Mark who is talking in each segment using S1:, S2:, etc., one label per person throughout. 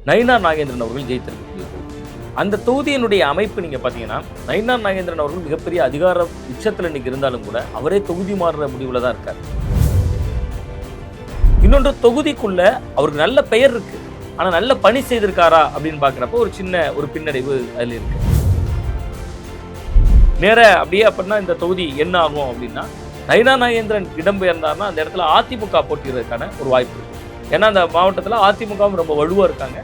S1: நயினார் நாகேந்திரன் அவர்கள் ஜெயித்திருக்கக்கூடிய தொகுதி. அந்த தொகுதியினுடைய அமைப்பு நீங்க பாத்தீங்கன்னா, நயினார் நாகேந்திரன் அவர்கள் மிகப்பெரிய அதிகார உச்சத்தில் இன்னைக்கு இருந்தாலும் கூட அவரே தொகுதி மாறுற முடிவுல தான் இருக்கார். இன்னொன்று, தொகுதிக்குள்ள அவருக்கு நல்ல பெயர் இருக்கு, ஆனா நல்ல பணி செய்திருக்காரா அப்படின்னு பாக்குறப்ப ஒரு சின்ன ஒரு பின்னடைவு அதுல இருக்கு. நேர அப்படியே அப்படின்னா இந்த தொகுதி என்ன ஆகும் அப்படின்னா, நயினார் நாகேந்திரன் இடம்பெயர்ந்தார்னா அந்த இடத்துல அதிமுக போட்டியிடுறதுக்கான ஒரு வாய்ப்பு இருக்கு. ஏன்னா அந்த மாவட்டத்தில் அதிமுகவும் ரொம்ப வலுவா இருக்காங்க.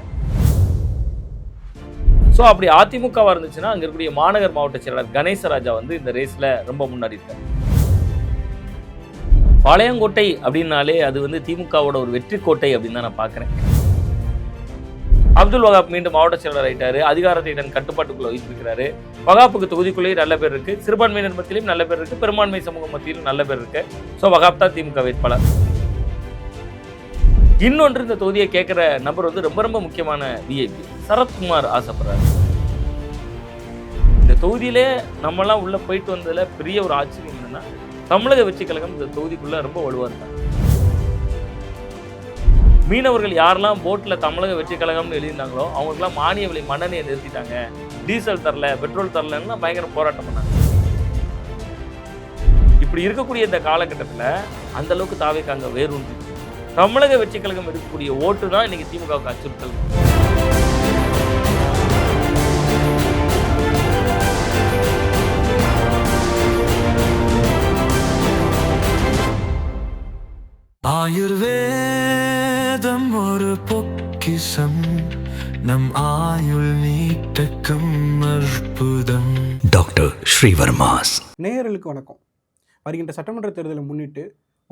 S1: ஸோ அப்படி அதிமுகவா இருந்துச்சுன்னா அங்க இருக்கக்கூடிய மாநகர் மாவட்ட செயலாளர் கணேசராஜா வந்து இந்த ரேஸ்ல ரொம்ப முன்னாடி இருக்காரு. பாளையங்கோட்டை அப்படின்னாலே அது வந்து திமுகவோட ஒரு வெற்றி கோட்டை அப்படின்னு தான் நான் பார்க்குறேன். அப்துல் வகாப் மீண்டும் மாவட்ட செயலர் ஆயிட்டாரு, அதிகாரத்தை தன் கட்டுப்பாட்டுக்குள்ள வைத்திருக்கிறாரு. வகாப்புக்கு தொகுதிக்குள்ளேயும் நல்ல பேர் இருக்கு, சிறுபான்மையினர் மத்தியிலும் நல்ல பேர் இருக்கு, பெரும்பான்மை சமூக மத்தியிலும் நல்ல பேர் இருக்கு. ஸோ வகாப் தான் திமுக வேட்பாளர். இன்னொன்று, இந்த தொகுதியை கேட்கிற நபர் வந்து ரொம்ப ரொம்ப முக்கியமான விஐபி சரத்குமார் ஆசைப்படுறாரு. இந்த தொகுதியிலே நம்மலாம் உள்ள போயிட்டு வந்ததுல பெரிய ஒரு ஆச்சரியம் என்னன்னா, தமிழக வெற்றி கழகம் இந்த தொகுதிக்குள்ள ரொம்ப வலுவா இருந்தாங்க. மீனவர்கள் யாரெல்லாம் போட்ல தமிழக வெற்றி கழகம்னு எழுதியிருந்தாங்களோ அவங்களுக்குலாம் மானிய விலை மண்ணெண்ணெயை நிறுத்திட்டாங்க, டீசல் தரல, பெட்ரோல் தரலன்னா பயங்கர போராட்டம் பண்ணாங்க. இப்படி இருக்கக்கூடிய இந்த காலகட்டத்தில் அந்த அளவுக்கு தாவேக்காங்க வேரூன்றி தமிழக வெற்றி கழகம் எடுக்கக்கூடிய ஓட்டு தான் இன்னைக்கு திமுகவுக்கு அச்சுறுத்தல்.
S2: ஆயுர்வேதம் ஒரு பொக்கிஷம், நம் ஆயுள் நீட்டக்கும் அற்புதம். டாக்டர் ஸ்ரீவர்மாஸ்.
S3: நேயர்களுக்கு வணக்கம். வருகின்ற சட்டமன்ற தேர்தலை முன்னிட்டு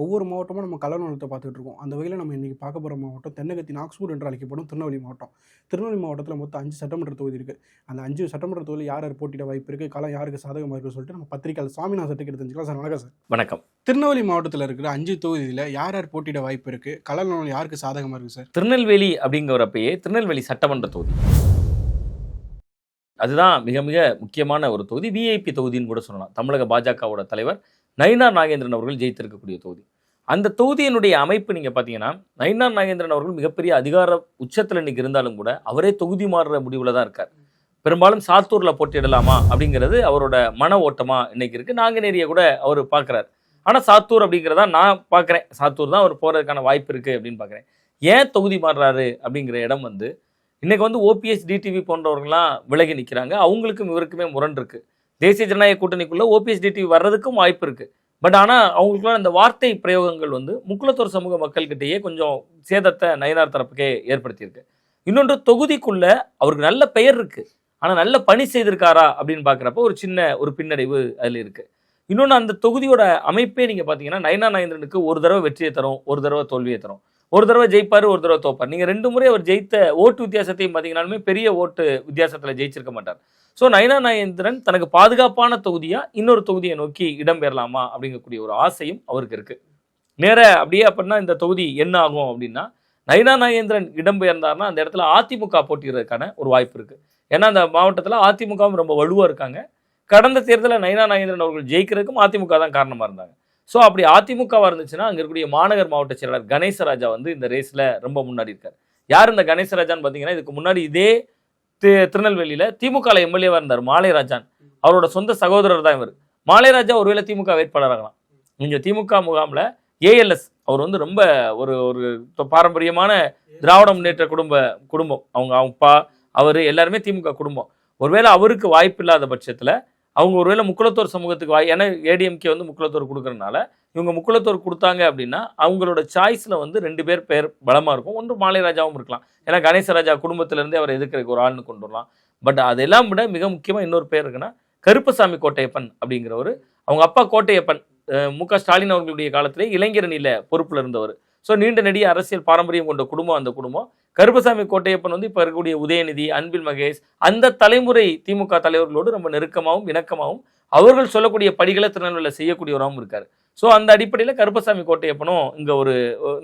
S3: ஒவ்வொரு மாவட்டமும் நம்ம கலநலத்தை பார்த்துட்டு இருக்கோம். அந்த வகையில் நம்ம இன்றைக்கி பார்க்க போகிற மாவட்டம் தென்னகத்தின் ஆக்ஸ்போர்ட் என்று அழைக்கப்படும் திருநெல்வேலி மாவட்டம். திருநெல்வேலி மாவட்டத்தில் மொத்தம் 5 சட்டமன்ற தொகுதி இருக்குது. அந்த 5 சட்டமன்ற தொகுதியில் யார் யார் போட்டியிட வாய்ப்பு இருக்குது, களம் யாருக்கு சாதகமாக இருக்குன்னு சொல்லிட்டு நம்ம பத்திரிகையாளர் சாமிநாதன் கிட்ட தெரிஞ்சுக்கலாம். சார் வணக்கம். சார்
S1: வணக்கம்.
S3: திருநெல்வேலி மாவட்டத்தில் இருக்கிற 5 தொகுதியில் யார் யார் போட்டியிட வாய்ப்பு இருக்குது, களநலம் யாருக்கு சாதகமாக இருக்குது சார்?
S1: திருநெல்வேலி அப்படிங்கிறப்பயே திருநெல்வேலி சட்டமன்ற தொகுதி அதுதான் மிக மிக முக்கியமான ஒரு தொகுதி. விஐபி தொகுதின்னு கூட சொல்லலாம். தமிழக பாஜகவோட தலைவர் நயினார் நாகேந்திரன் அவர்கள் ஜெயித்திருக்கக்கூடிய தொகுதி. அந்த தொகுதியினுடைய அமைப்பு நீங்கள் பார்த்தீங்கன்னா, நயினார் நாகேந்திரன் அவர்கள் மிகப்பெரிய அதிகார உச்சத்தில் இன்னைக்கு இருந்தாலும் கூட அவரே தொகுதி மாறுற முடிவில் தான் இருக்கார். பெரும்பாலும் சாத்தூரில் போட்டியிடலாமா அப்படிங்கிறது அவரோட மன ஓட்டமாக இன்னைக்கு இருக்குது. நாங்குநேரியை கூட அவர் பார்க்குறாரு. ஆனால் சாத்தூர் அப்படிங்கிறதா நான் பார்க்குறேன். சாத்தூர் தான் அவர் போகிறதுக்கான வாய்ப்பு இருக்குது அப்படின்னு பார்க்குறேன். ஏன் தொகுதி மாறுறாரு அப்படிங்கிற இடம் வந்து இன்னைக்கு வந்து ஓபிஎஸ் டிடிவி போன்றவர்கள்லாம் விலகி நிற்கிறாங்க. அவங்களுக்கும் இவருக்குமே முரண் இருக்குது. தேசிய ஜனநாயக கூட்டணிக்குள்ளே ஓபிஎஸ் டிடிவி வர்றதுக்கும் வாய்ப்பு இருக்குது. பட் ஆனால் அவங்களுக்குலாம் இந்த வார்த்தை பிரயோகங்கள் வந்து முக்குளத்தூர் சமூக மக்கள்கிட்டயே கொஞ்சம் சேதத்தை நயினார் தரப்புக்கே ஏற்படுத்தியிருக்கு. இன்னொன்று, தொகுதிக்குள்ள அவருக்கு நல்ல பெயர் இருக்கு, ஆனால் நல்ல பணி செய்திருக்காரா அப்படின்னு பார்க்குறப்ப ஒரு சின்ன ஒரு பின்னடைவு அதில் இருக்கு. இன்னொன்று, அந்த தொகுதியோட அமைப்பே நீங்கள் பார்த்தீங்கன்னா நயினார் நாகேந்திரனுக்கு ஒரு தடவை வெற்றியை தரும், ஒரு தடவை தோல்வியை தரும். ஒரு தடவை ஜெயிப்பார், ஒரு தடவை தோப்பார். நீங்கள் 2 முறை அவர் ஜெயித்த ஓட்டு வித்தியாசத்தையும் பார்த்தீங்கன்னாலுமே பெரிய ஓட்டு வித்தியாசத்தில் ஜெயிச்சிருக்க மாட்டார். ஸோ நயினார் நாகேந்திரன் தனக்கு பாதுகாப்பான தொகுதியா இன்னொரு தொகுதியை நோக்கி இடம்பெறலாமா அப்படிங்கக்கூடிய ஒரு ஆசையும் அவருக்கு இருக்கு. நேர அப்படியே அப்படின்னா இந்த தொகுதி என்ன ஆகும் அப்படின்னா, நயினார் நாகேந்திரன் இடம்பெயர்ந்தார்னா அந்த இடத்துல அதிமுக போட்டியிடுறதுக்கான ஒரு வாய்ப்பு இருக்கு. ஏன்னா அந்த மாவட்டத்தில் அதிமுகவும் ரொம்ப வலுவா இருக்காங்க. கடந்த தேர்தலில் நயினார் நாகேந்திரன் அவர்கள் ஜெயிக்கிறதுக்கும் அதிமுக தான் காரணமாக இருந்தாங்க. ஸோ அப்படி அதிமுகவா இருந்துச்சுன்னா அங்கே இருக்கக்கூடிய மாநகர் மாவட்ட செயலாளர் கணேசராஜா வந்து இந்த ரேஸ்ல ரொம்ப முன்னாடி இருக்காரு. யார் இந்த கணேசராஜான்னு பார்த்தீங்கன்னா, இதுக்கு முன்னாடி இதே திருநெல்வேலியில திமுக எம்எல்ஏவா இருந்தார் மாலைராஜான். அவரோட சொந்த சகோதரர் தான் இவர். மாலைராஜா ஒருவேளை திமுக வேட்பாளராகலாம். நீங்க திமுக முகாம்ல ஏஎல்எஸ் அவர் வந்து ரொம்ப ஒரு ஒரு பாரம்பரியமான திராவிட முன்னேற்ற குடும்பம். அவங்க அப்பா அவரு எல்லாருமே திமுக குடும்பம். ஒருவேளை அவருக்கு வாய்ப்பு இல்லாத பட்சத்துல அவங்க ஒருவேளை முக்குளத்தூர் சமூகத்துக்கு ஏன்னா ஏடிஎம்கே வந்து முக்குளத்தூர் கொடுக்கறதுனால இவங்க முக்குளத்தூர் கொடுத்தாங்க அப்படின்னா அவங்களோட சாய்ஸ்ல வந்து 2 பேர் பலமா இருக்கும். ஒன்று மாலைராஜாவும் இருக்கலாம். ஏன்னா கணேசராஜா குடும்பத்திலிருந்தே அவர் எதிர்க்கிறதுக்கு ஒரு ஆள்னு கொண்டு வரலாம். பட் அதெல்லாம் விட மிக முக்கியமா இன்னொரு பேர் இருக்குன்னா கருப்பசாமி கோட்டையப்பன் அப்படிங்கிறவர். அவங்க அப்பா கோட்டையப்பன் மு.க. ஸ்டாலின் அவர்களுடைய காலத்திலே இளைஞரணியில பொறுப்புல இருந்தவர். ஸோ நீண்ட நெடிய அரசியல் பாரம்பரியம் கொண்ட குடும்பம் அந்த குடும்பம். கருப்பசாமி கோட்டையப்பன் வந்து இப்போ இருக்கக்கூடிய உதயநிதி, அன்பில் மகேஷ் அந்த தலைமுறை திமுக தலைவர்களோடு ரொம்ப நெருக்கமாகவும் இணக்கமாகவும் அவர்கள் சொல்லக்கூடிய படிகளை திருநெல்வேலியில் செய்யக்கூடியவராகவும் இருக்காரு. ஸோ அந்த அடிப்படையில் கருப்பசாமி கோட்டையப்பனும் இங்கே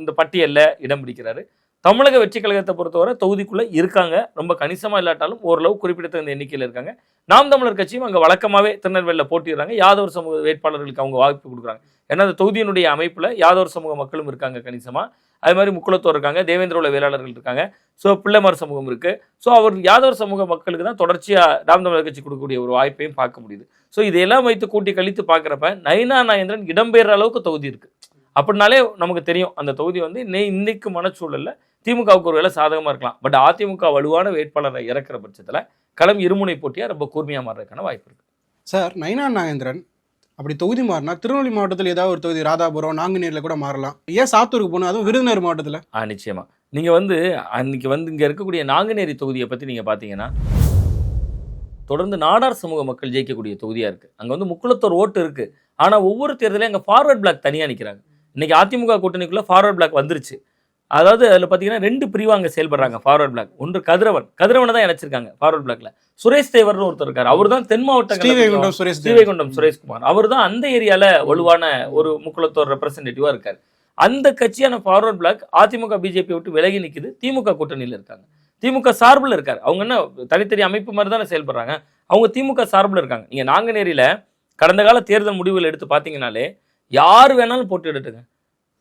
S1: இந்த பட்டியலில் இடம் பிடிக்கிறாரு. தமிழக வெற்றி கழகத்தை பொறுத்தவரை தொகுதிக்குள்ளே இருக்காங்க. ரொம்ப கணிசமாக இல்லாட்டாலும் ஓரளவு குறிப்பிடத்தகுந்த எண்ணிக்கையில் இருக்காங்க. நாம் தமிழர் கட்சியும் அங்கே வழக்கமாகவே திருநெல்வேலியில் போட்டிடுறாங்க. யாதவர் சமூக வேட்பாளர்களுக்கு அவங்க வாய்ப்பு கொடுக்குறாங்க. ஏன்னா அந்த தொகுதியினுடைய அமைப்பில் யாதவர் சமூக மக்களும் இருக்காங்க கணிசமாக, அது மாதிரி முக்குளத்தோர் இருக்காங்க, தேவேந்திர உள்ள வேளாளர்கள் இருக்காங்க, ஸோ பிள்ளைமார் சமூகம் இருக்குது. ஸோ அவர் யாதவர் சமூக மக்களுக்கு தான் தொடர்ச்சியாக நாம் தமிழர் கட்சி கொடுக்கக்கூடிய ஒரு வாய்ப்பையும் பார்க்க முடியுது. ஸோ இதையெல்லாம் வைத்து கூட்டி கழித்து பார்க்குறப்ப நயினார் நாகேந்திரன் இடம்பெயர்ற அளவுக்கு தொகுதி இருக்குது அப்படின்னாலே நமக்கு தெரியும் அந்த தொகுதி வந்து இன்னைக்கு மனச்சூழலில் திமுகவுக்கு ஒரு வேலை சாதகமாக இருக்கலாம். பட் அதிமுக வலுவான வேட்பாளரை இறக்குற பட்சத்தில் களம் இருமுனை போட்டியாக ரொம்ப கூர்மையாக மாறுறதுக்கான வாய்ப்பு இருக்குது.
S3: சார், நயினார் நாகேந்திரன் அப்படி தொகுதி மாறினா திருநெல்வேலி மாவட்டத்தில் ஏதாவது ஒரு தொகுதி ராதாபுரம் நாங்குநேரில் கூட மாறலாம். ஏன் சாத்தூருக்கு போகணும், அதுவும் விருதுநகர் மாவட்டத்தில்?
S1: நிச்சயமாக நீங்கள் வந்து அன்றைக்கி வந்து இங்கே இருக்கக்கூடிய நாங்குநேரி தொகுதியை பற்றி நீங்கள் பார்த்தீங்கன்னா தொடர்ந்து நாடார் சமூக மக்கள் ஜெயிக்கக்கூடிய தொகுதியாக இருக்குது. அங்கே வந்து முக்குளத்தோர் ஓட்டு இருக்குது. ஆனால் ஒவ்வொரு தேர்தலையும் அங்கே ஃபார்வர்ட் பிளாக் தனியாக நிற்கிறாங்க. இன்றைக்கி அதிமுக கூட்டணிக்குள்ளே ஃபார்வர்ட் பிளாக் வந்துருச்சு. அதாவது அதில் பார்த்தீங்கன்னா 2 பிரிவாக அங்கே செயல்படுறாங்க ஃபார்வர்ட் பிளாக். ஒன்று கதிரவனை தான் இணைச்சிருக்காங்க ஃபார்வர்ட் பிளாக்ல. சுரேஷ் தேவர்னு ஒருத்தர் இருக்கார். அவர் தான் தென் மாவட்ட ஸ்ரீவைகுண்டம் சுரேஷ்குமார், அவர் தான் அந்த ஏரியாவில் வலுவான ஒரு முக்குளத்தோர் ரெப்ரசன்டேட்டிவாக இருக்கார். அந்த கட்சியான ஃபார்வர்ட் பிளாக் அதிமுக பிஜேபி விட்டு விலகி நிற்குது, திமுக கூட்டணியில் இருக்காங்க. திமுக சார்பில் இருக்கார். அவங்க என்ன தனித்தனி அமைப்பு மாதிரி தானே செயல்படுறாங்க, அவங்க திமுக சார்பில் இருக்காங்க. நீங்கள் நாங்குநேரியில் கடந்த கால தேர்தல் முடிவுகள் எடுத்து பார்த்தீங்கன்னாலே யார் வேணாலும் போட்டு எடுத்துங்க,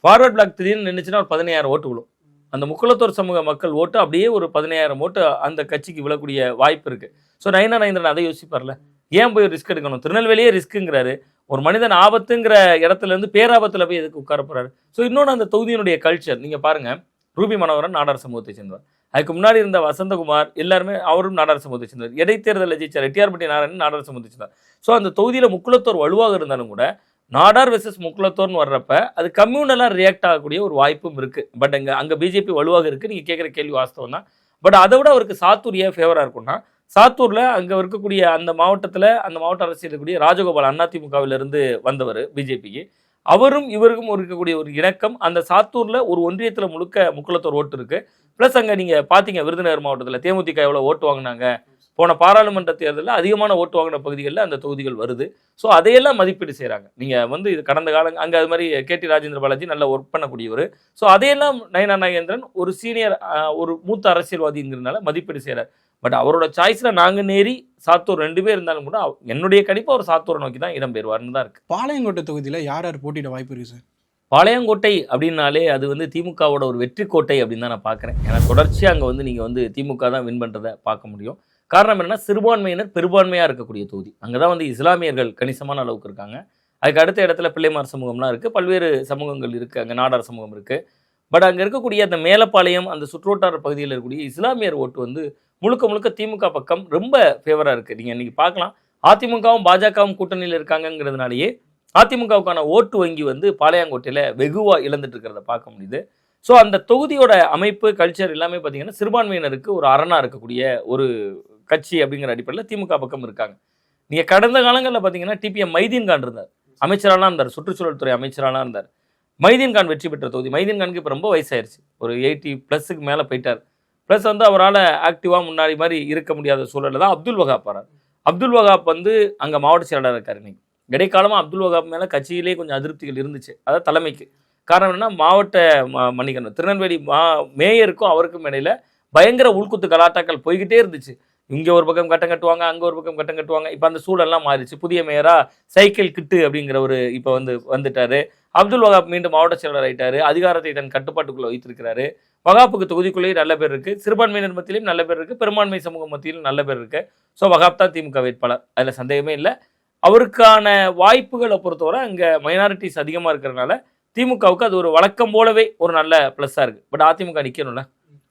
S1: ஃபார்வர்ட் பிளாக் திடீர்னு நின்றுச்சுன்னா ஒரு 15,000 ஓட்டு விழும். அந்த முக்குளத்தோர் சமூக மக்கள் ஓட்டு அப்படியே ஒரு 15,000 ஓட்டு அந்த கட்சிக்கு விழக்கூடிய வாய்ப்பு இருக்குது. ஸோ நயினார் நாகேந்திரன் அதை யோசிப்பார்ல, ஏன் போய் ரிஸ்க் எடுக்கணும்? திருநெல்வேலியே ரிஸ்க்குங்கிறாரு. ஒரு மனிதன் ஆபத்துங்கிற இடத்துலேருந்து பேராபத்தில் போய் எதுக்கு உட்கார போகிறாரு? ஸோ இன்னொன்று அந்த தொகுதியினுடைய கல்ச்சர் நீங்கள் பாருங்கள். ரூபி மனோகரன் நாடார் சமூகத்தை சேர்ந்தவர். அதுக்கு முன்னாடி இருந்த வசந்தகுமார் எல்லாருமே அவரும் நாடார் சமூகத்தை சேர்ந்தவர். இடைத்தேர்தலில் ஜெயிச்சார் ரெட்டியார்பட்டி நாராயணன் நாடார் சமூகத்தை சேர்ந்தார். ஸோ அந்த தொகுதியில் முக்குளத்தோர் வலுவாக இருந்தாலும் கூட நாடார் வெர்சஸ் முக்குளத்தோர்னு வர்றப்ப அது கம்யூனலாக ரியாக்ட் ஆகக்கூடிய ஒரு வாய்ப்பும் இருக்குது. பட் அங்கே பிஜேபி வலுவாக இருக்குது. நீங்கள் கேட்குற கேள்வி வாஸ்தவம் தான். பட் அதை விட அவருக்கு சாத்தூர் ஏன் ஃபேவராக இருக்கும்னா, சாத்தூரில் அங்கே இருக்கக்கூடிய அந்த மாவட்டத்தில் அந்த மாவட்ட அரசியல் இருக்கக்கூடிய ராஜகோபால் அதிமுகவிலிருந்து வந்தவர் பிஜேபிக்கு, அவரும் இவருக்கும் இருக்கக்கூடிய ஒரு இணக்கம். அந்த சாத்தூரில் ஒரு ஒன்றியத்தில் முழுக்க முக்குளத்தோர் ஓட்டு இருக்குது. ப்ளஸ் அங்கே நீங்கள் பார்த்தீங்க விருதுநகர் மாவட்டத்தில் தேமுதிக எவ்வளோ ஓட்டு வாங்கினாங்க, போன பாராளுமன்ற தேர்தலில் அதிகமான ஓட்டு வாங்கின பகுதிகளில் அந்த தொகுதிகள் வருது. ஸோ அதையெல்லாம் மதிப்பீடு செய்கிறாங்க. நீங்கள் வந்து இது கடந்த காலம் அங்கே அது மாதிரி கேடி ராஜேந்திர பாலாஜி நல்லா ஒர்க் பண்ணக்கூடியவர். ஸோ அதையெல்லாம் நயினார் நாகேந்திரன் ஒரு சீனியர் ஒரு மூத்த அரசியல்வாதிங்கிறதுனால மதிப்பீடு செய்கிறார். பட் அவரோட சாய்ஸில் நாங்குநேரி சாத்தூர் 2 பேர் இருந்தாலும் கூட என்னுடைய கணிப்பு அவர் சாத்தூரை நோக்கி தான் இடம்பெறுவார்னு தான் இருக்குது.
S3: பாளையங்கோட்டை தொகுதியில் யார் யார் போட்டியிட வாய்ப்பு இருக்குது சார்?
S1: பாளையங்கோட்டை அப்படின்னாலே அது வந்து திமுகவோட ஒரு வெற்றி கோட்டை அப்படின்னு தான் நான் பார்க்குறேன். ஏன்னா தொடர்ச்சியாக அங்கே வந்து நீங்கள் வந்து திமுக தான் வின் பண்ணுறதை பார்க்க முடியும். காரணம் என்னன்னா, சிறுபான்மையினர் பெரும்பான்மையாக இருக்கக்கூடிய தொகுதி. அங்கே தான் வந்து இஸ்லாமியர்கள் கணிசமான அளவுக்கு இருக்காங்க. அதுக்கு அடுத்த இடத்துல பிள்ளைமார் சமூகம்லாம் இருக்குது, பல்வேறு சமூகங்கள் இருக்குது, அங்கே நாடார் சமூகம் இருக்குது. பட் அங்கே இருக்கக்கூடிய அந்த மேலப்பாளையம் அந்த சுற்றுவட்டார பகுதியில் இருக்கக்கூடிய இஸ்லாமியர் ஓட்டு வந்து முழுக்க முழுக்க திமுக பக்கம் ரொம்ப ஃபேவராக இருக்குது. நீங்கள் இன்றைக்கி பார்க்கலாம், அதிமுகவும் பாஜகவும் கூட்டணியில் இருக்காங்கங்கிறதுனாலேயே அதிமுகவுக்கான ஓட்டு வங்கி வந்து பாளையங்கோட்டையில் வெகுவாக இழந்துட்டு இருக்கிறத பார்க்க முடியுது. ஸோ அந்த தொகுதியோட அமைப்பு கல்ச்சர் எல்லாமே பார்த்தீங்கன்னா சிறுபான்மையினருக்கு ஒரு அரணாக இருக்கக்கூடிய ஒரு கட்சி அப்படிங்கிற அடிப்படையில் திமுக பக்கம் இருக்காங்க. நீங்கள் கடந்த காலங்களில் பார்த்தீங்கன்னா டிபிஎம் மைதீன் கான் இருந்தார், அமைச்சராலாம் இருந்தார், சுற்றுச்சூழல் துறை அமைச்சராலாம் இருந்தார். மைதீன் கான் வெற்றி பெற்ற தொகுதி. மைதீன் கானுக்கு இப்போ ரொம்ப வயசாயிருச்சு, ஒரு 80+ மேலே போயிட்டார். ப்ளஸ் வந்து அவரால் ஆக்டிவாக முன்னாடி மாதிரி இருக்க முடியாத சூழலில் தான் அப்துல் வகாப் வரார். அப்துல் வகாப் வந்து அங்கே மாவட்ட செயலாளர் இருக்கார். இன்னைக்கு இடைக்காலமாக அப்துல் வகாப் மேலே கட்சியிலே கொஞ்சம் அதிருப்திகள் இருந்துச்சு, அதாவது தலைமைக்கு. காரணம் என்னன்னா, மாவட்ட மன்னிக்கணும் திருநெல்வேலி மேயருக்கும் அவருக்கும் இடையில பயங்கர உள்குத்து கலாட்டாக்கள் போய்கிட்டே இருந்துச்சு. இங்கே ஒரு பக்கம் கட்டம் கட்டுவாங்க, அங்கே ஒரு பக்கம் கட்டம் கட்டுவாங்க. இப்போ அந்த சூழல்லாம் மாறிடுச்சு. புதிய மேயரா சைக்கிள் கிட்டு அப்படிங்கிற ஒரு இப்போ வந்துட்டாரு. அப்துல் வகாப் மீண்டும் மாவட்ட செயலர் ஆயிட்டாரு. அதிகாரத்தை தன் கட்டுப்பாட்டுக்குள்ளே வைத்திருக்கிறாரு. வகாப்புக்கு தொகுதிக்குள்ளேயும் நல்ல பேர் இருக்குது, சிறுபான்மையினர் மத்தியிலையும் நல்ல பேர் இருக்குது, பெரும்பான்மை சமூக மத்தியிலும் நல்ல பேர் இருக்குது. ஸோ வகாப் தான் திமுக வேட்பாளர், அதில் சந்தேகமே இல்லை. அவருக்கான வாய்ப்புகளை பொறுத்தவரை அங்கே மைனாரிட்டிஸ் அதிகமாக இருக்கிறதுனால திமுகவுக்கு அது ஒரு வழக்கம் போலவே ஒரு நல்ல ப்ளஸ்ஸாக இருக்குது. பட் அதிமுக நிற்கணும்ல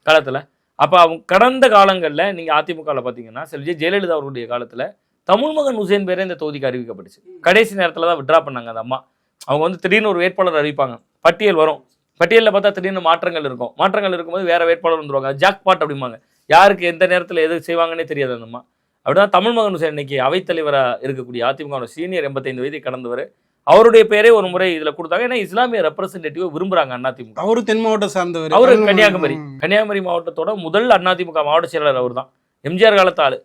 S1: காலத்தில். அப்போ அவங்க கடந்த காலங்களில் நீங்கள் அதிமுகவில் பார்த்தீங்கன்னா செல்வி ஜெயலலிதா அவர்களுடைய காலத்தில் தமிழ்மகன் உசேன் பேரே இந்த தொகுதிக்கு அறிவிக்கப்பட்டுச்சு. கடைசி நேரத்தில் தான் விட்ரா பண்ணாங்க அந்த அம்மா. அவங்க வந்து திடீர்னு ஒரு வேட்பாளர் அறிவிப்பாங்க, பட்டியல் வரும், பட்டியலில் பார்த்தா திடீர்னு மாற்றங்கள் இருக்கும். மாற்றங்கள் இருக்கும்போது வேறு வேட்பாளர் வந்துருவாங்க, ஜாக் பாட் அப்படிம்பாங்க. யாருக்கு எந்த நேரத்தில் எது செய்வாங்கன்னே தெரியாது அந்த அம்மா. அப்படிதான் தமிழ்மகன் உசேன் இன்னைக்கு அவைத்தலைவராக இருக்கக்கூடிய அதிமுக சீனியர் 85 வயதை கடந்தவர். அவருடைய பேரே ஒரு முறை இதில் கொடுத்தாங்க. ஏன்னா இஸ்லாமிய ரெப்ரசன்டேட்டிவ் விரும்புறாங்க அதிமுக.
S3: அவரு தென் மாவட்டம் சார்ந்தவர்.
S1: அவரு கன்னியாகுமரி மாவட்டத்தோட முதல் அதிமுக மாவட்ட செயலாளர் அவர் தான். எம்ஜிஆர் காலத்தால்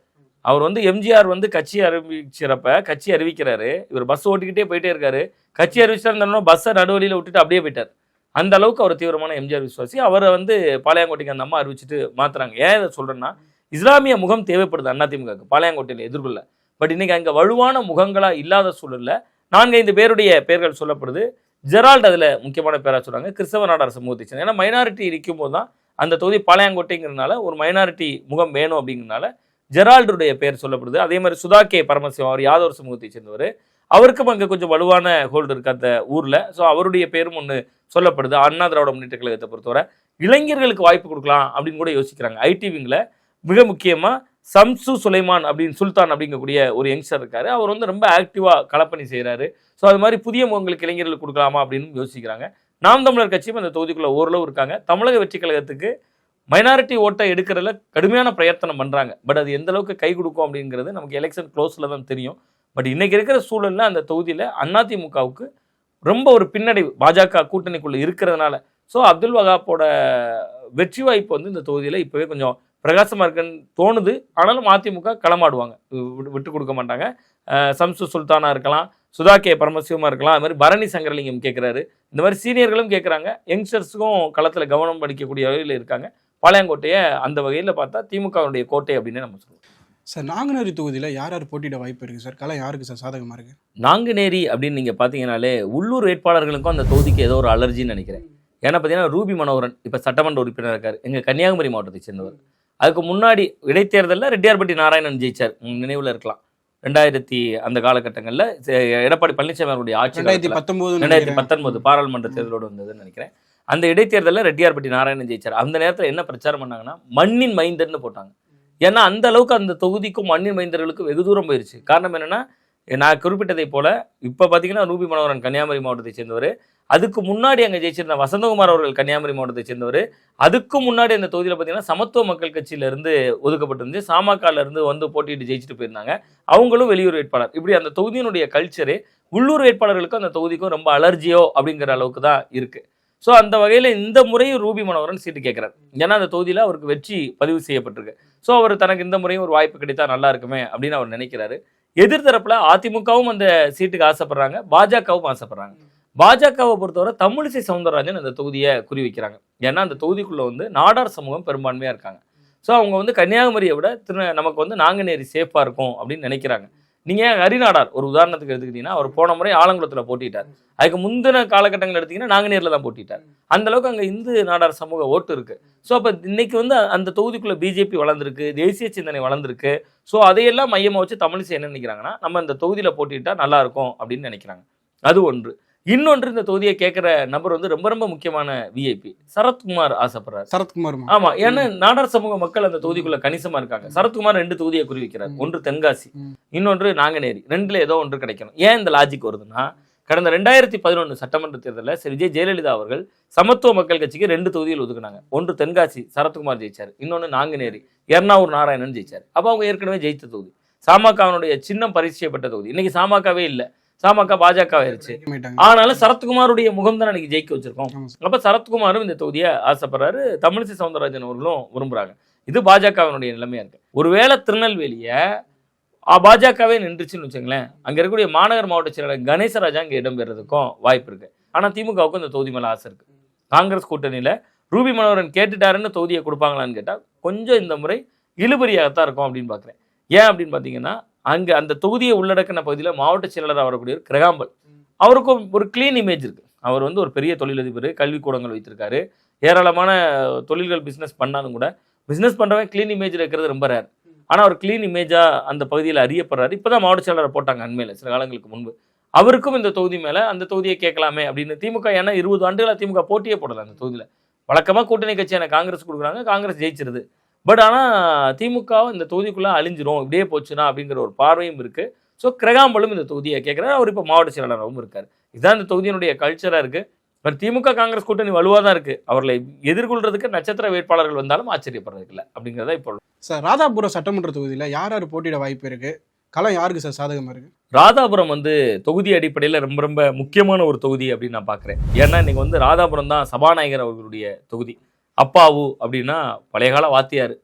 S1: அவர் வந்து எம்ஜிஆர் வந்து கட்சி அறிவிக்கிறாரு. இவர் பஸ் ஓட்டிக்கிட்டே போயிட்டே இருக்காரு. கட்சி அறிவிச்சாருந்தோம்னா பஸ்ஸை நடுவழியில் விட்டுட்டு அப்படியே போயிட்டார். அந்த அளவுக்கு அவர் தீவிரமான எம்ஜிஆர் விசுவாசி. அவரை வந்து பாளையங்கோட்டைக்கு அந்த அம்மா அறிவிச்சுட்டு மாத்துறாங்க. ஏன் இதை சொல்றேன்னா, இஸ்லாமிய முகம் தேவைப்படுது அதிமுக பாளையங்கோட்டையில் எதிர்கொள்ள. பட் இன்னைக்கு அங்கே வலுவான முகங்களா இல்லாத சூழல்ல 4-5 பேருடைய பெயர்கள் சொல்லப்படுது. ஜெரால்டு அதில் முக்கியமான பேராக சொல்கிறாங்க. கிறிஸ்தவ நாடார் சமூகத்தை சேர்ந்த, ஏன்னா மைனாரிட்டி இருக்கும் போது தான் அந்த தொகுதி பாளையங்கோட்டைங்கிறதுனால ஒரு மைனாரிட்டி முகம் வேணும் அப்படிங்கிறதுனால ஜெரால்டுடைய பேர் சொல்லப்படுது. அதே மாதிரி சுதாகே பரமசிவம், அவர் யாதவர் சமூகத்தை சேர்ந்தவர், அவருக்கும் அங்கே கொஞ்சம் வலுவான ஹோல்டு இருக்குது அந்த ஊரில். ஸோ அவருடைய பேரும் ஒன்று சொல்லப்படுது. அண்ணா திராவிட முன்னேற்ற கழகத்தை பொறுத்தவரை இளைஞர்களுக்கு வாய்ப்பு கொடுக்கலாம் அப்படின்னு கூட யோசிக்கிறாங்க. ஐடி விங்கில் மிக முக்கியமாக சம்சு சுலைமான் அப்படின்னு சுல்தான் அப்படிங்கக்கூடிய ஒரு யங்ஸ்டர் இருக்காரு. அவர் வந்து ரொம்ப ஆக்டிவாக களப்பணி செய்கிறாரு. ஸோ அது மாதிரி புதிய முகங்களுக்கு இளைஞர்களுக்கு கொடுக்கலாமா அப்படின்னு யோசிக்கிறாங்க. நாம் தமிழர் கட்சியும் அந்த தொகுதிக்குள்ளே ஓரளவு இருக்காங்க. தமிழக வெற்றி கழகத்துக்கு மைனாரிட்டி ஓட்டை எடுக்கிறதுல கடுமையான பிரயத்தனம் பண்ணுறாங்க. பட் அது எந்த அளவுக்கு கை கொடுக்கும் அப்படிங்கிறது நமக்கு எலெக்ஷன் க்ளோஸில் தான் தெரியும். பட் இன்றைக்கி இருக்கிற சூழலில் அந்த தொகுதியில் அதிமுகவுக்கு ரொம்ப ஒரு பின்னடைவு பாஜக கூட்டணிக்குள்ளே இருக்கிறதுனால. ஸோ அப்துல் வகாப்போட வெற்றி வாய்ப்பு வந்து இந்த தொகுதியில் இப்போவே கொஞ்சம் பிரகாசமாக இருக்குன்னு தோணுது. ஆனாலும் அதிமுக களமாடுவாங்க, விட்டு கொடுக்க மாட்டாங்க. சம்சு சுல்தானா இருக்கலாம், சுதாகே பரமசிவமாக இருக்கலாம், அது மாதிரி பரணி சங்கரலிங்கம் கேட்குறாரு. இந்த மாதிரி சீனியர்களும் கேட்குறாங்க. யங்ஸ்டர்ஸுக்கும் களத்தில் கவனம் படிக்கக்கூடிய வகையில் இருக்காங்க. பாளையங்கோட்டையை அந்த வகையில் பார்த்தா திமுகவுடைய கோட்டை அப்படின்னு நம்ம சொல்லுவோம்.
S3: சார், நாங்குநேரி தொகுதியில் யார் யார் போட்டியிட வாய்ப்பு இருக்குது சார்? களம் யாருக்கு சார் சாதகமாக இருக்குது?
S1: நாங்குநேரி அப்படின்னு நீங்கள் பார்த்தீங்கன்னாலே உள்ளூர் வேட்பாளர்களுக்கும் அந்த தொகுதிக்கு ஏதோ ஒரு அலர்ஜின்னு நினைக்கிறேன். ஏன்னா பார்த்தீங்கன்னா ரூபி மனோகரன் இப்போ சட்டமன்ற உறுப்பினர் இருக்கார், எங்கள் கன்னியாகுமரி மாவட்டத்தை சேர்ந்தவர். அதுக்கு முன்னாடி இடைத்தேர்தலில் ரெட்டியார்பட்டி நாராயணன் ஜெயிச்சார், நினைவில் இருக்கலாம். 2000 அந்த காலகட்டங்களில் எடப்பாடி பழனிசாமி அவருடைய ஆட்சி 2019 பாராளுமன்ற தேர்தலோடு வந்ததுன்னு நினைக்கிறேன். அந்த இடைத்தேர்தலில் ரெட்டியார்பட்டி நாராயணன் ஜெயிச்சார். அந்த நேரத்தில் என்ன பிரச்சாரம் பண்ணாங்கன்னா மண்ணின் மைந்தர்னு போட்டாங்க. ஏன்னா அந்த அளவுக்கு அந்த தொகுதிக்கும் மண்ணின் மைந்தர்களுக்கும் வெகு தூரம் போயிடுச்சு. காரணம் என்னென்னா, நான் குறிப்பிட்டதை போல இப்போ பார்த்தீங்கன்னா ரூபி மனோகரன் கன்னியாகுமரி மாவட்டத்தை சேர்ந்தவர், அதுக்கு முன்னாடி அங்கே ஜெயிச்சிருந்த வசந்தகுமார் அவர்கள் கன்னியாகுமரி மாவட்டத்தை சேர்ந்தவர், அதுக்கு முன்னாடி அந்த தொகுதியில் பார்த்தீங்கன்னா சமத்துவ மக்கள் கட்சியிலேருந்து ஒதுக்கப்பட்டிருந்து சாமகலேருந்து வந்து போட்டிட்டு ஜெயிச்சுட்டு போயிருந்தாங்க. அவங்களும் வெளியூர் வேட்பாளர். இப்படி அந்த தொகுதியினுடைய கல்ச்சரு உள்ளூர் வேட்பாளர்களுக்கும் அந்த தொகுதிக்கும் ரொம்ப அலர்ஜியோ அப்படிங்கிற அளவுக்கு தான் இருக்குது. ஸோ அந்த வகையில் இந்த முறையும் ரூபி மனோகரன் சீட்டு கேட்குறாரு. ஏன்னா அந்த தொகுதியில் அவருக்கு வெற்றி பதிவு செய்யப்பட்டிருக்கு. ஸோ அவர் தனக்கு இந்த முறையும் ஒரு வாய்ப்பு கிடைத்தா நல்லா இருக்குமே அப்படின்னு அவர் நினைக்கிறாரு. எதிர்த்தரப்பில் அதிமுகவும் அந்த சீட்டுக்கு ஆசைப்படுறாங்க, பாஜகவும் ஆசைப்படுறாங்க. பாஜகவை பொறுத்தவரை தமிழிசை சவுந்தரராஜன் அந்த தொகுதியை குறி வைக்கிறாங்க. ஏன்னா அந்த தொகுதிக்குள்ளே வந்து நாடார் சமூகம் பெரும்பான்மையாக இருக்காங்க. ஸோ அவங்க வந்து கன்னியாகுமரியை விட நமக்கு வந்து நாங்குநேரி சேஃபாக இருக்கும் அப்படின்னு நினைக்கிறாங்க. நீங்கள் ஹரிநாடார் ஒரு உதாரணத்துக்கு எடுத்துக்கிட்டிங்கன்னா, அவர் போன முறை ஆலங்குளத்தில் போட்டிட்டார். அதுக்கு முந்தின காலகட்டங்கள் எடுத்திங்கன்னா நாங்குநேரில் தான் போட்டிட்டார். அந்தளவுக்கு அங்கே இந்து நாடார் சமூக ஓட்டு இருக்குது. ஸோ அப்போ இன்னைக்கு வந்து அந்த தொகுதிக்குள்ளே பிஜேபி வளர்ந்துருக்கு, தேசிய சிந்தனை வளர்ந்துருக்கு. ஸோ அதையெல்லாம் மையமாக வச்சு தமிழிசை என்ன நினைக்கிறாங்கன்னா, நம்ம இந்த தொகுதியில் போட்டிட்டா நல்லாயிருக்கும் அப்படின்னு நினைக்கிறாங்க. அது ஒன்று. இன்னொன்று, இந்த தொகுதியை கேட்குற நபர் வந்து ரொம்ப ரொம்ப முக்கியமான விஐபி சரத்குமார் ஆசைப்படுறாரு.
S3: சரத்குமார்
S1: ஆமா, ஏன்னா நாடார் சமூக மக்கள் அந்த தொகுதிக்குள்ள கணிசமா இருக்காங்க. சரத்குமார் 2 தொகுதியை குறி வைக்கிறார். ஒன்று தென்காசி, இன்னொன்று நாங்குநேரி. 2ல ஏதோ ஒன்று கிடைக்கணும். ஏன் இந்த லாஜிக் வருதுன்னா, கடந்த 2011 சட்டமன்ற தேர்தலில் விஜய் ஜெயலலிதா அவர்கள் சமத்துவ மக்கள் கட்சிக்கு 2 தொகுதியில் ஒதுக்குனாங்க. ஒன்று தென்காசி சரத்குமார் ஜெயிச்சார், இன்னொன்று நாங்குநேரி எர்ணாவூர் நாராயணன் ஜெயிச்சார். அப்போ அவங்க ஏற்கனவே ஜெயித்த தொகுதி. சாமகனுடைய சின்னம் பரிசீலிக்கப்பட்ட தொகுதி. இன்னைக்கு சாமகவே இல்லை, சாமக பாஜக ஆயிருச்சு. ஆனாலும் சரத்குமாருடைய முகம் தான் இன்னைக்கு ஜெயிக்க வச்சிருக்கோம். அப்ப சரத்குமாரும் இந்த தொகுதியை ஆசைப்படுறாரு, தமிழிசை சவுந்தரராஜன் அவர்களும் விரும்புறாங்க. இது பாஜகவினுடைய நிலைமையா இருக்கு. ஒருவேளை திருநெல்வேலிய பாஜகவே நின்றுச்சுன்னு வச்சுங்களேன், அங்க இருக்கக்கூடிய மாநகர் மாவட்ட செயலாளர் கணேசராஜா இங்க இடம்பெறதுக்கும் வாய்ப்பு இருக்கு. ஆனா திமுகவுக்கும் இந்த தொகுதி மேல ஆசை இருக்கு. காங்கிரஸ் கூட்டணியில ரூபி மனோகரன் கேட்டுட்டாருன்னு தொகுதியை கொடுப்பாங்களான்னு கேட்டா கொஞ்சம் இந்த முறை இழுபறியாகத்தான் இருக்கும் அப்படின்னு பாக்குறேன். ஏன் அப்படின்னு பாத்தீங்கன்னா, அங்கே அந்த தொகுதியை உள்ளடக்கின பகுதியில் மாவட்ட செயலாளர் வரக்கூடிய கிரகாம்பல், அவருக்கும் ஒரு கிளீன் இமேஜ் இருக்குது. அவர் வந்து ஒரு பெரிய தொழிலதிபர், கல்விக்கூடங்கள் வைத்திருக்காரு, ஏராளமான தொழில்கள் பிஸ்னஸ் பண்ணாலும் கூட பிஸ்னஸ் பண்ணுறவங்க க்ளீன் இமேஜில் இருக்கிறது ரொம்ப ரேர். ஆனால் அவர் க்ளீன் இமேஜாக அந்த பகுதியில் அறியப்படுறாரு. இப்போ தான் மாவட்ட செயலாளரை போட்டாங்க அண்மையில், சில காலங்களுக்கு முன்பு. அவருக்கும் இந்த தொகுதி மேலே அந்த தொகுதியை கேட்கலாமே அப்படின்னு திமுக, ஏன்னா 20 ஆண்டுகளாக திமுக போட்டியே போடலை அந்த தொகுதியில். வழக்கமாக கூட்டணி கட்சியான காங்கிரஸ் கொடுக்குறாங்க, காங்கிரஸ் ஜெயிச்சிருது. பட் ஆனால் திமுக இந்த தொகுதிக்குள்ளே அழிஞ்சிரும் இப்படியே போச்சுன்னா அப்படிங்கிற ஒரு பார்வையும் இருக்குது. ஸோ கிரகாம்பலும் இந்த தொகுதியை கேட்குறாரு. அவர் இப்போ மாவட்ட செயலாளராகவும் இருக்கார். இதுதான் இந்த தொகுதியினுடைய கல்ச்சராக இருக்குது. பட் திமுக காங்கிரஸ் கூட்டணி வலுவாக தான் இருக்குது. அவர்களை எதிர்கொள்றதுக்கு நட்சத்திர வேட்பாளர்கள் வந்தாலும் ஆச்சரியப்படுறதுக்கு இல்லை அப்படிங்கிறத இப்போ.
S3: சார், ராதாபுரம் சட்டமன்ற தொகுதியில் யார் யார் போட்டியிட வாய்ப்பு இருக்குது? களம் யாருக்கு சார் சாதகமாக இருக்குது?
S1: ராதாபுரம் வந்து தொகுதி அடிப்படையில் ரொம்ப ரொம்ப முக்கியமான ஒரு தொகுதி அப்படின்னு நான் பார்க்குறேன். ஏன்னா இன்றைக்கி வந்து ராதாபுரம் தான் சபாநாயகர் அவர்களுடைய தொகுதி. அப்பாவு அப்படின்னா பழைய கால வாத்தியார்,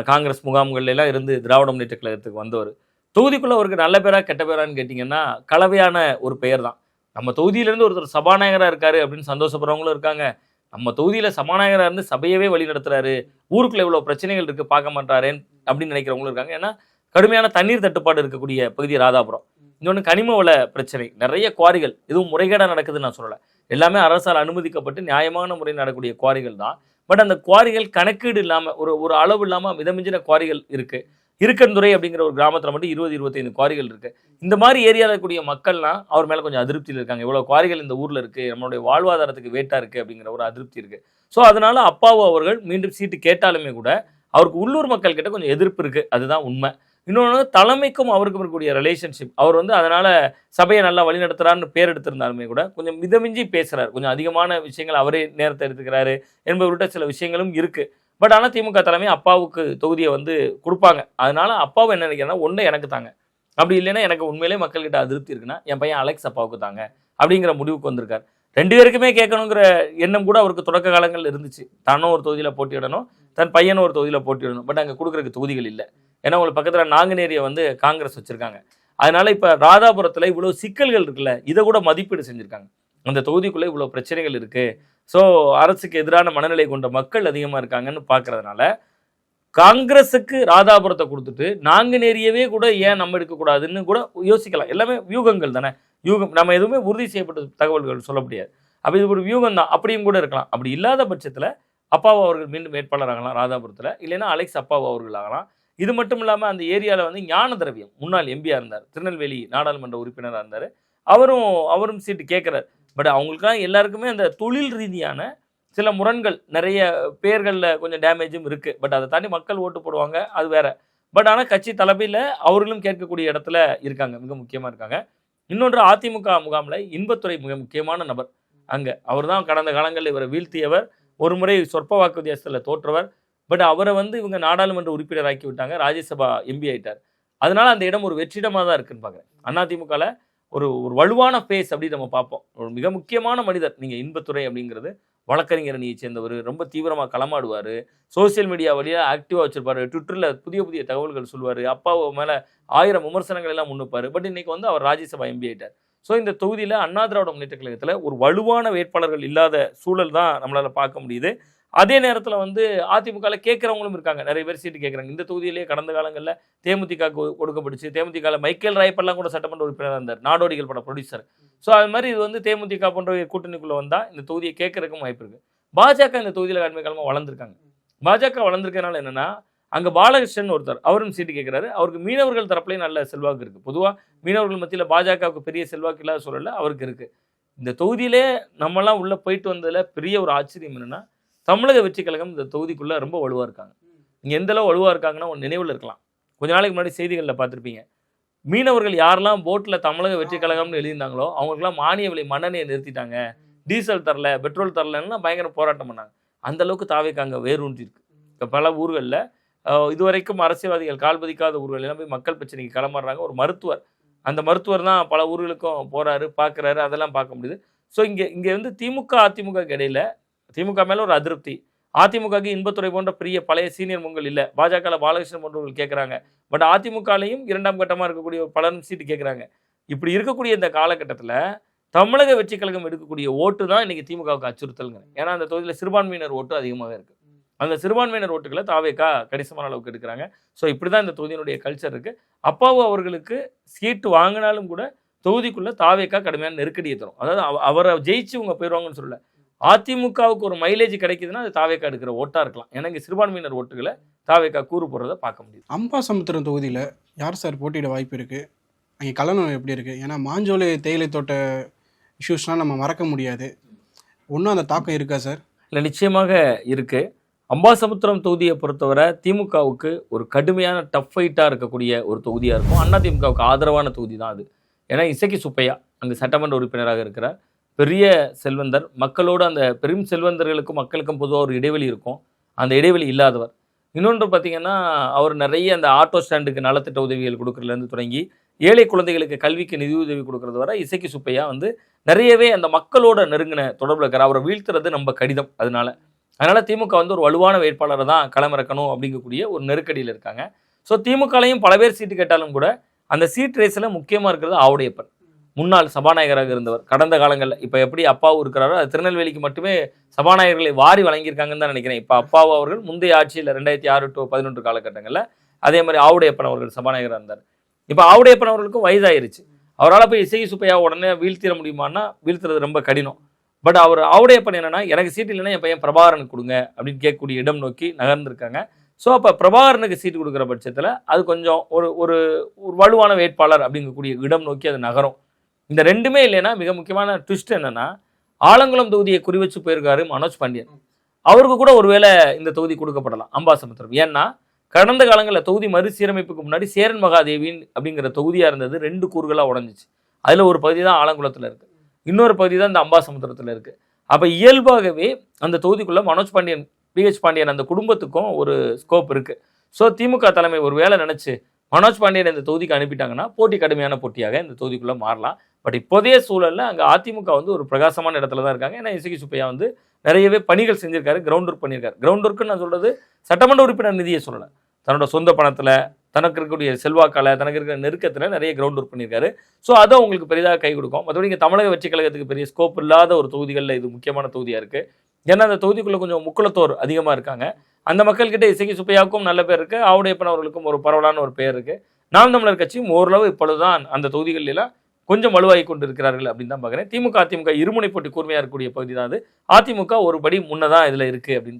S1: காங்கிரஸ் முகாம்கள்லாம் இருந்து திராவிட முன்னேற்ற கழகத்துக்கு வந்தவர். தொகுதிக்குள்ளே அவருக்கு நல்ல பேரா கெட்ட பேரான்னு கேட்டிங்கன்னா கலவையான ஒரு பெயர் தான். நம்ம தொகுதியிலேருந்து ஒருத்தர் சபாநாயகராக இருக்காரு அப்படின்னு சந்தோஷப்படுறவங்களும் இருக்காங்க. நம்ம தொகுதியில் சபாநாயகராக இருந்து சபையவே வழி நடத்துறாரு, ஊருக்குள்ள இவ்வளோ பிரச்சனைகள் இருக்குது பார்க்க மாட்டாரேன்னு அப்படின்னு நினைக்கிறவங்களும் இருக்காங்க. ஏன்னா கடுமையான தண்ணீர் தட்டுப்பாடு இருக்கக்கூடிய பகுதி ராதாபுரம். இன்னொன்று கனிம வள பிரச்சனை, நிறைய குவாரிகள், எதுவும் முறைகேடாக நடக்குதுன்னு நான் சொல்லலை, எல்லாமே அரசால் அனுமதிக்கப்பட்டு நியாயமான முறையில் நடக்கக்கூடிய குவாரிகள் தான். பட் அந்த குவாரிகள் கணக்கீடு இல்லாமல் ஒரு அளவு இல்லாமல் மிதமிஞ்சின குவாரிகள் இருக்குது. இருக்கன்துறை அப்படிங்கிற ஒரு கிராமத்தில் மட்டும் 20-25 குவாரிகள் இருக்குது. இந்த மாதிரி ஏரியாவில் இருக்கக்கூடிய மக்கள்லாம் அவர் மேலே கொஞ்சம் அதிருப்தியில் இருக்காங்க. இவ்வளோ குவாரிகள் இந்த ஊரில் இருக்குது, நம்மளுடைய வாழ்வாதாரத்துக்கு வேட்டாக இருக்குது அப்படிங்கிற ஒரு அதிருப்தி இருக்குது. ஸோ அதனால் அப்பாவு அவர்கள் மீண்டும் சீட்டு கேட்டாலுமே கூட அவருக்கு உள்ளூர் மக்கள் கிட்ட கொஞ்சம் எதிர்ப்பு இருக்குது, அதுதான் உண்மை. இன்னொன்று, தலைமைக்கும் அவருக்கும் இருக்கக்கூடிய ரிலேஷன்ஷிப், அவர் வந்து அதனால் சபையை நல்லா வழிநடத்துகிறான்னு பேர் எடுத்திருந்தாலுமே கூட கொஞ்சம் மிதமிஞ்சி பேசுகிறார், கொஞ்சம் அதிகமான விஷயங்கள் அவரே நேரத்தை எடுத்துக்கிறாரு என்பவர்கிட்ட சில விஷயங்களும் இருக்குது. பட் ஆனால் திமுக தலைமை அப்பாவுக்கு தொகுதியை வந்து கொடுப்பாங்க. அதனால அப்பாவை என்ன நினைக்கிறேன்னா, ஒன்று எனக்கு தாங்க, அப்படி இல்லைன்னா எனக்கு உண்மையிலே மக்கள்கிட்ட அதிருப்தி இருக்குன்னா என் பையன் அலெக்ஸ் அப்பாவுக்கு தாங்க அப்படிங்கிற முடிவுக்கு வந்திருக்கார். 2 பேருக்குமே கேட்கணுங்கிற எண்ணம் கூட அவருக்கு தொடக்க காலங்கள் இருந்துச்சு. தானும் ஒரு தொகுதியில் போட்டியிடணும், தன் பையனும் ஒரு தொகுதியில் போட்டியிடணும். பட் அங்கே கொடுக்குறதுக்கு தொகுதிகள் இல்லை. ஏன்னா உங்களுக்கு பக்கத்தில் நாங்குநேரியை வந்து காங்கிரஸ் வச்சுருக்காங்க. அதனால இப்போ ராதாபுரத்தில் இவ்வளோ சிக்கல்கள் இருக்குல்ல, இதை கூட மதிப்பீடு செஞ்சுருக்காங்க. அந்த தொகுதிக்குள்ளே இவ்வளோ பிரச்சனைகள் இருக்குது, ஸோ அரசுக்கு எதிரான மனநிலை கொண்ட மக்கள் அதிகமாக இருக்காங்கன்னு பார்க்கறதுனால காங்கிரஸுக்கு ராதாபுரத்தை கொடுத்துட்டு நாங்குநேரியவே கூட ஏன் நம்ம எடுக்கக்கூடாதுன்னு கூட யோசிக்கலாம். எல்லாமே வியூகங்கள் தானே, வியூகம், நம்ம எதுவுமே உறுதி செய்யப்பட்ட தகவல்கள் சொல்ல முடியாது. அப்போ இது ஒரு வியூகம் தான், அப்படியும் கூட இருக்கலாம். அப்படி இல்லாத பட்சத்தில் அப்பாவு அவர்கள் மீண்டும் வேட்பாளர் ஆகலாம் ராதாபுரத்தில், இல்லைன்னா அலெக்ஸ் அப்பாவு அவர்கள் ஆகலாம். இது மட்டும் இல்லாமல் அந்த ஏரியாவில் வந்து ஞான திரவியம் முன்னாள் எம்பியாக இருந்தார், திருநெல்வேலி நாடாளுமன்ற உறுப்பினராக இருந்தார், அவரும் சீட்டு கேட்குறாரு. பட் அவங்களுக்குலாம் எல்லாருக்குமே அந்த தொழில் ரீதியான சில முரண்கள், நிறைய பேர்களில் கொஞ்சம் டேமேஜும் இருக்குது. பட் அதை தாண்டி மக்கள் ஓட்டு போடுவாங்க, அது வேற. பட் ஆனால் கட்சி தலைமையில் அவர்களும் கேட்கக்கூடிய இடத்துல இருக்காங்க, மிக முக்கியமாக இருக்காங்க. இன்னொன்று, அதிமுக முகாமில் இன்பத்துறை மிக முக்கியமான நபர். அங்கே அவர் தான் கடந்த காலங்களில் இவரை வீழ்த்தியவர், ஒரு முறை சொற்ப வாக்கு வித்தியாசத்தில் தோற்றவர். பட் அவரை வந்து இவங்க நாடாளுமன்ற உறுப்பினர் ஆக்கி விட்டாங்க, ராஜ்யசபா எம்பி ஆயிட்டார். அதனால அந்த இடம் ஒரு வெற்றிடமாக தான் இருக்குன்னு பார்க்குறேன். அதிமுகவில் ஒரு வலுவான ஃபேஸ் அப்படி நம்ம பார்ப்போம். ஒரு மிக முக்கியமான மனிதர் நீங்கள் இன்பத்துறை அப்படிங்கிறது. வழக்கறிஞர் அணியை சேர்ந்தவர், ரொம்ப தீவிரமாக களமாடுவார், சோசியல் மீடியா வழியாக ஆக்டிவாக வச்சுருப்பார், ட்விட்டரில் புதிய தகவல்கள் சொல்லுவார், அப்பாவை மேலே 1000 விமர்சனங்கள் எல்லாம் முன்னுப்பார். பட் இன்றைக்கி வந்து அவர் ராஜ்யசபா எம்பி ஆயிட்டார். ஸோ இந்த தொகுதியில் அண்ணா திராவிட முன்னேற்ற கழகத்தில் ஒரு வலுவான வேட்பாளர்கள் இல்லாத சூழல் தான் நம்மளால் பார்க்க முடியுது. அதே நேரத்தில் வந்து அதிமுகவில் கேட்குறவங்களும் இருக்காங்க, நிறைய பேர் சீட்டு கேட்குறாங்க. இந்த தொகுதியிலேயே கடந்த காலங்களில் தேமுதிக கொடுக்கப்பட்டுச்சு. தேமுதிகவில் மைக்கேல் ராயப்பெல்லாம் கூட சட்டமன்ற உறுப்பினராக இருந்தார், நாடோடிகள் பட ப்ரொடியூசர். ஸோ அது மாதிரி இது வந்து தேமுதிக போன்ற கூட்டணிக்குள்ளே வந்தால் இந்த தொகுதியை கேட்கறதுக்கும் வாய்ப்பு இருக்குது. பாஜக இந்த தொகுதியில் அண்மை காலமாக வளர்ந்துருக்காங்க. பாஜக வளர்ந்துருக்கனால என்னென்னா, அங்கே பாலகிருஷ்ணன் ஒருத்தர், அவரும் சீட்டு கேட்குறாரு. அவருக்கு மீனவர்கள் தரப்புலேயும் நல்ல செல்வாக்கு இருக்குது. பொதுவாக மீனவர்கள் மத்தியில் பாஜகவுக்கு பெரிய செல்வாக்கு இல்லாத சூழலில் அவருக்கு இருக்குது. இந்த தொகுதியிலே நம்மலாம் உள்ளே போயிட்டு வந்ததில் பெரிய ஒரு ஆச்சரியம் என்னென்னா, தமிழக வெற்றி கழகம் இந்த தொகுதிக்குள்ளே ரொம்ப வலுவாக இருக்காங்க. இங்கே எந்தளவு வலுவாக இருக்காங்கன்னா ஒரு நினைவில் இருக்கலாம். கொஞ்ச நாளைக்கு முன்னாடி செய்திகளில் பார்த்துருப்பீங்க, மீனவர்கள் யாரெல்லாம் போட்டில் தமிழக வெற்றி கழகம்னு எழுதியிருந்தாங்களோ அவங்களுக்குலாம் மானிய விலை மண்ணெண்ணெயை நிறுத்திட்டாங்க, டீசல் தரல, பெட்ரோல் தரலன்னா பயங்கர போராட்டம் பண்ணாங்க. அந்தளவுக்கு தாவேக்காங்க வேரூன்றி இருக்கு. இப்போ பல ஊர்களில் இதுவரைக்கும் அரசியல்வாதிகள் கால்பதிக்காத ஊர்கள் எல்லாம் போய் மக்கள் பிரச்சனைக்கு களமாடுறாங்க. ஒரு மருத்துவர், அந்த மருத்துவர் தான் பல ஊர்களுக்கும் போகிறாரு, பார்க்குறாரு, அதெல்லாம் பார்க்க முடியுது. ஸோ இங்கே வந்து திமுக அதிமுக இடையில திமுக மேலே ஒரு அதிருப்தி, அதிமுகவுக்கு இன்பத்துறை போன்ற பெரிய பழைய சீனியர் முகங்கள் இல்லை, பாஜகவில் பாலகிருஷ்ணன் போன்றவர்கள் கேட்குறாங்க. பட் அதிமுகலையும் 2ஆம் கட்டமாக இருக்கக்கூடிய பலரும் சீட்டு கேட்குறாங்க. இப்படி இருக்கக்கூடிய இந்த காலகட்டத்தில் தமிழக வெற்றி கழகம் எடுக்கக்கூடிய ஓட்டு தான் இன்றைக்கி திமுகவுக்கு அச்சுறுத்தலுங்க. ஏன்னா அந்த தொகுதியில் சிறுபான்மையினர் ஓட்டு அதிகமாக இருக்குது. அந்த சிறுபான்மையினர் ஓட்டுகளை தாவேக்கா கணிசமான அளவுக்கு எடுக்கிறாங்க. ஸோ இப்படி தான் இந்த தொகுதியினுடைய கல்ச்சர் இருக்குது. அப்பாவு அவர்களுக்கு சீட்டு வாங்கினாலும் கூட தொகுதிக்குள்ளே தாவேக்கா கடுமையான நெருக்கடியை தரும். அதாவது அவரை ஜெயிச்சு இவங்க போயிடுவாங்கன்னு சொல்லல, அதிமுகவுக்கு ஒரு மைலேஜ் கிடைக்குதுன்னா அது தாவேக்கா எடுக்கிற ஓட்டாக இருக்கலாம். ஏன்னா இங்கே சிறுபான்மையினர் ஓட்டுகளை தாவேக்கா கூறு போடுறதை பார்க்க முடியுது.
S3: அம்பாசமுத்திரம் தொகுதியில் யார் சார் போட்டியிட வாய்ப்பு இருக்குது? அங்கே கலனம் எப்படி இருக்குது? ஏன்னா மாஞ்சோலை தேயிலை தோட்ட இஷ்யூஸ்லாம் நம்ம மறக்க முடியாது. ஒன்றும் அந்த தாக்கம் இருக்கா சார்?
S1: இல்லை, நிச்சயமாக இருக்குது. அம்பாசமுத்திரம் தொகுதியை பொறுத்தவரை திமுகவுக்கு ஒரு கடுமையான டஃப் ஃபைட்டாக இருக்கக்கூடிய ஒரு தொகுதியாக இருக்கும். அதிமுகவுக்கு ஆதரவான தொகுதி தான் அது. ஏன்னா இசக்கி சுப்பையா அங்கே சட்டமன்ற உறுப்பினராக இருக்கிறார், பெரிய செல்வந்தர், மக்களோடு அந்த பெரும் செல்வந்தர்களுக்கும் மக்களுக்கும் பொதுவாக ஒரு இடைவெளி இருக்கும், அந்த இடைவெளி இல்லாதவர். இன்னொன்று பார்த்திங்கன்னா, அவர் நிறைய அந்த ஆட்டோ ஸ்டாண்டுக்கு நலத்திட்ட உதவிகள் கொடுக்குறதுலேருந்து தொடங்கி ஏழை குழந்தைகளுக்கு கல்விக்கு நிதி உதவி கொடுக்குறது வரை இசக்கி சுப்பையா வந்து நிறையவே அந்த மக்களோட நெருங்கின தொடர்பில் இருக்கிறார். அவரை வீழ்த்துறது நம்ம கடிதம். அதனால் திமுக வந்து ஒரு வலுவான வேட்பாளரை தான் களமிறக்கணும் அப்படிங்கக்கூடிய ஒரு நெருக்கடியில் இருக்காங்க. ஸோ திமுகலையும் பல பேர் சீட்டு கேட்டாலும் கூட அந்த சீட் ரேஸில் முக்கியமாக இருக்கிறது ஆவுடையப்பன், முன்னாள் சபாநாயகராக இருந்தவர். கடந்த காலங்களில் இப்போ எப்படி அப்பாவும் இருக்கிறாரோ அது திருநெல்வேலிக்கு மட்டுமே சபாநாயகர்களை வாரி வழங்கியிருக்காங்கன்னு தான் நினைக்கிறேன். இப்போ அப்பாவு அவர்கள் முந்தைய ஆட்சியில் 2006 to 2011 காலகட்டங்களில் அதே மாதிரி ஆவுடையப்பன் அவர்கள் சபாநாயகராக இருந்தார். இப்போ ஆவுடையப்பன் அவர்களுக்கும் வயதாயிருச்சு. அவரால் போய் இசை சுப்பையா உடனே வீழ்த்திட முடியுமான்னா வீழ்த்துறது ரொம்ப கடினம். பட் அவருடைய என்னன்னா எனக்கு சீட்டு இல்லைன்னா என் பையன் பிரபாகரனுக்கு கொடுங்க அப்படின்னு கேட்கக்கூடிய இடம் நோக்கி நகர்ந்துருக்காங்க. ஸோ அப்போ பிரபாகரனுக்கு சீட்டு கொடுக்குற பட்சத்தில் அது கொஞ்சம் ஒரு ஒரு வலுவான வேட்பாளர் அப்படிங்கக்கூடிய இடம் நோக்கி அது நகரும். இந்த ரெண்டுமே இல்லைன்னா மிக முக்கியமான ட்விஸ்ட் என்னன்னா, ஆலங்குளம் தொகுதியை குறி வச்சு போயிருக்காரு மனோஜ் பாண்டியன். அவருக்கு கூட ஒருவேளை இந்த தொகுதி கொடுக்கப்படலாம் அம்பாசமுத்திரம். ஏன்னா கடந்த காலங்களில் தொகுதி மறுசீரமைப்புக்கு முன்னாடி சேரன் மகாதேவின் அப்படிங்கிற தொகுதியாக இருந்தது 2 கூறுகளாக உடஞ்சிச்சு. அதில் ஒரு பகுதி தான் ஆலங்குளத்தில் இருக்குது, இன்னொரு பகுதி தான் இந்த அம்பாசமுத்திரத்தில் இருக்குது. அப்போ இயல்பாகவே அந்த தொகுதிக்குள்ளே மனோஜ் பாண்டியன் பிஹெச் பாண்டியன் அந்த குடும்பத்துக்கும் ஒரு ஸ்கோப் இருக்குது. ஸோ திமுக தலைமை ஒரு வேலை நினச்சி மனோஜ் பாண்டியன் இந்த தொகுதிக்கு அனுப்பிட்டாங்கன்னா போட்டி கடுமையான போட்டியாக இந்த தொகுதிக்குள்ளே மாறலாம். பட் இப்போதைய சூழலில் அங்கே அதிமுக வந்து ஒரு பிரகாசமான இடத்துல தான் இருக்காங்க. ஏன்னா இசக்கி சுப்பையா வந்து நிறையவே பணிகள் செஞ்சிருக்காரு, கிரவுண்ட் ஒர்க் பண்ணியிருக்காரு. கிரவுண்ட் ஒர்க்குன்னு நான் சொல்கிறது சட்டமன்ற உறுப்பினர் நிதியை சொல்லலை, தன்னோட சொந்த பணத்தில், தனக்கு இருக்கக்கூடிய செல்வாக்கால, தனக்கு இருக்கிற நெருக்கத்தில் நிறைய கிரவுண்ட் ஒர்க் பண்ணியிருக்காரு. ஸோ அதை உங்களுக்கு பெரிதாக கை கொடுக்கும். மற்றபடி இங்கே தமிழக வெற்றி கழகத்துக்கு பெரிய ஸ்கோப் இல்லாத ஒரு தொகுதிகளில் இது முக்கியமான தொகுதியாக இருக்குது. ஏன்னா அந்த தொகுதிக்குள்ளே கொஞ்சம் முக்குளத்தோர் அதிகமாக இருக்காங்க. அந்த மக்கள்கிட்ட இசக்கி சுப்பையாவுக்கும் நல்ல பேர் இருக்குது, ஆவுடையப்பன் அவர்களுக்கும் ஒரு பரவலான ஒரு பேர் இருக்குது. நாம் தமிழர் கட்சியும் ஓரளவு இப்பொழுதுதான் அந்த தொகுதிகளில் கொஞ்சம் வலுவாகி கொண்டு இருக்கிறார்கள் அப்படின்னு தான் பார்க்குறேன். திமுக அதிமுக இருமுனை போட்டி கூர்மையாக இருக்கக்கூடிய பகுதி தான் அது. அதிமுக ஒரு படி முன்னதான் இதில் இருக்குது அப்படின்னு பார்க்குறேன்.